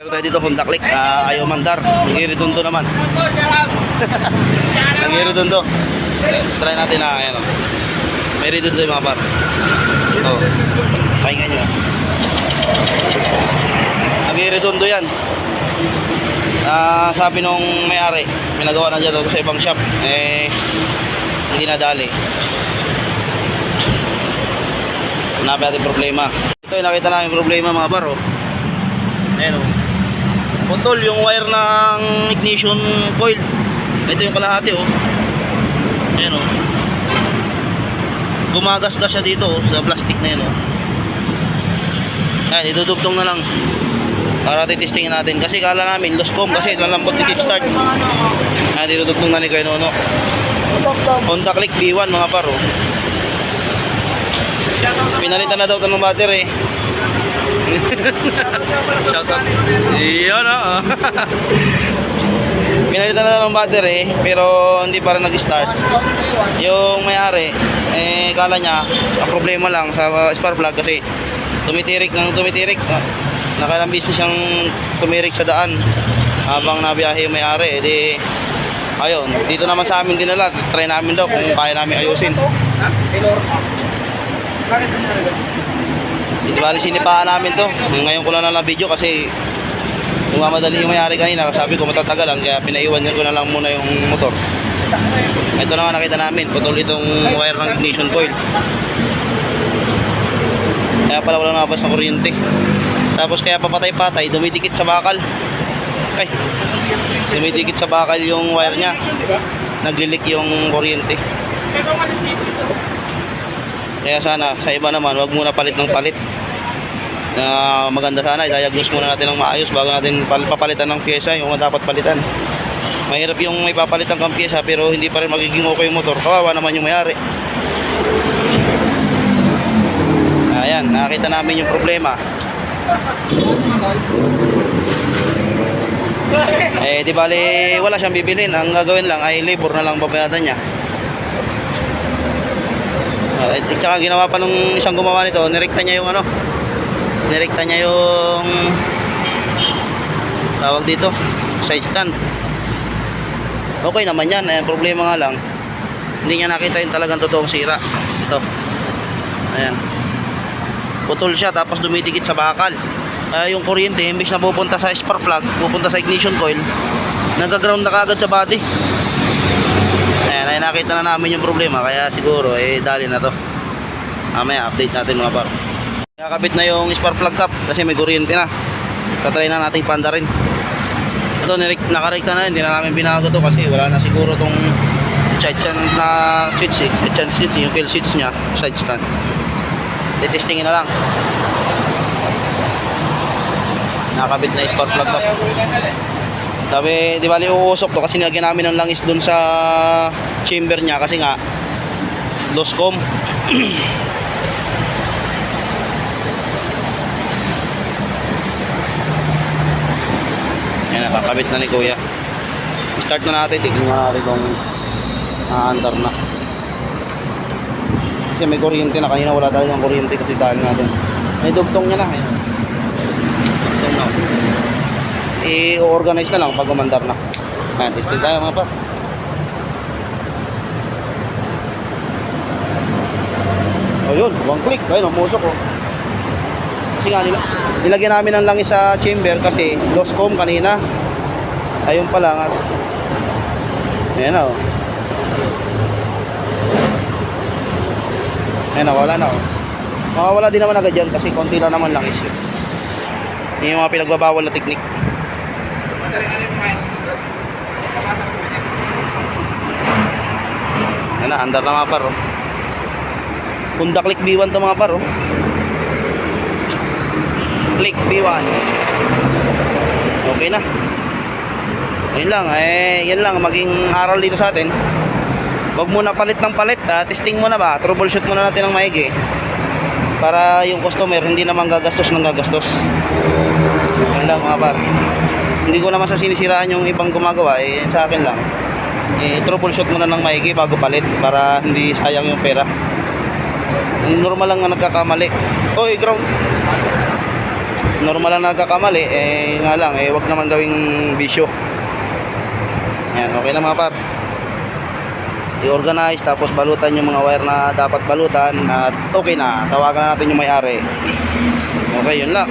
Pero tayo dito Honda Click, ayaw mandar. Nag-iridundo naman. Nag-iridundo. Try natin na, ayan o. May iridundo yung mga par. Ito. Pakinggan nyo. Nag-iridundo yan. Sabi nung may-ari, pinagawa na dyan sa ibang shop. Hindi nadali. Hanapin natin problema. Ito yung nakita namin problema mga par o. Ayan o. Putol yung wire ng ignition coil. Ito yung kalahati oh. Ayan oh. Gumagasgas siya dito oh, sa plastic na yun oh. Ayan, idudugtong na lang. Para titestingin natin. Kasi kala namin lost com kasi nalambot ni kickstart. Ayan, idudugtong na ni Kuya Nono. Honda Click B1 mga par oh. Pinalitan na daw ito ng battery. Shoutout. Iyon o. Pinalitan na ng battery pero hindi pa rin nag-start. Yung may-ari kala niya ang problema lang sa spark plug kasi tumitirik ng tumitirik. Nakailang business siyang tumirik sa daan habang nabiyahe yung may-ari. Edi ayun, dito naman sa amin dinala. Try namin daw kung kaya namin ayusin. Hindi bali sinipaan namin to. Ngayon ko lang na video kasi umamadali yung may-ari kanina. Sabi ko matatagalan kaya pinaiwan ko na lang muna yung motor. Ito na nga nakita namin. Putol itong wire ng ignition coil. Kaya pala walang nabas na kuryente. Tapos kaya papatay-patay, dumidikit sa bakal. Ay, dumidikit sa bakal yung wire nya. Naglilik yung kuryente. Kaya sana sa iba naman wag muna palit ng palit. Maganda sana i-diagnose muna natin ng maayos bago natin papalitan ng pyesa yung dapat palitan. Mahirap yung may papalitan kang pyesa pero hindi pa rin magiging okay yung motor. Kawawa naman yung may-ari. Ayan, nakita namin yung problema. Di bali wala siyang bibilin. Ang gagawin lang ay labor na lang babayadan niya. Tsaka ginawa pa nung isang gumawa nito, nirekta niya yung ano, nirekta niya yung tawag dito, side stand. Okay naman yan, problema nga lang hindi niya nakita yung talagang totoong sira. Ito, ayan, putol siya tapos dumidikit sa bakal. Yung kuryente imbis na pupunta sa spark plug, pupunta sa ignition coil, nagaground na kagad sa body. Ayan, ay nakita na namin yung problema. Kaya siguro, dali na to. Mamaya, update natin mga par. Kakabit na yung spark plug cap kasi may kuryente na. Tatry na nating panda rin. Ito, nakarekta na. Hindi na namin binago to kasi wala na siguro tong side stand na switch side stand switch, yung kill switch nya, side stand. Detestingin na lang. Nakabit na yung spark plug cap. Sabi, di ba uusok to kasi nilagyan namin ng langis dun sa chamber niya kasi nga lost com. Yan, nakakabit na ni Kuya. Start na natin, tignan natin kung aandar na. Kasi may kuryente na, kanina wala talagang kuryente kasi dahil natin. May dugtong niya na. Ayan. Dugtong na. I-organize na lang pag umandar na. Ayan, testing tayo mga pa. Ayun, one click. Ayun, umusok oh. Kasi nga nilagyan namin ng langis sa chamber kasi lost com kanina. Ayun pala nga. Ayan na oh. Ayan na, wala na oh. Makawala din naman agad yan kasi konti lang naman langis yun. Yung mga pinagbabawal na teknik. Yan na, andar na mga par oh. Honda Click B1 to mga par oh. Click B1. Okay na. Ayun lang, yan lang maging aral dito sa atin. Wag muna palit ng palit, testing muna ba, troubleshoot muna natin ng maigi para yung customer hindi naman gagastos ng gagastos. Ayun lang mga par. Hindi ko naman sa sinisiraan yung ibang gumagawa, sa akin lang. Troubleshoot muna ng maigi bago palit para hindi sayang yung pera. Normal lang na nagkakamali. Oy, ground. normal lang nagkakamali, nga lang, wag naman gawing bisyo. Yan, okay na mga par. I-organize, tapos balutan yung mga wire na dapat balutan, at okay na, tawagan na natin yung may-ari. Okay, yun lang.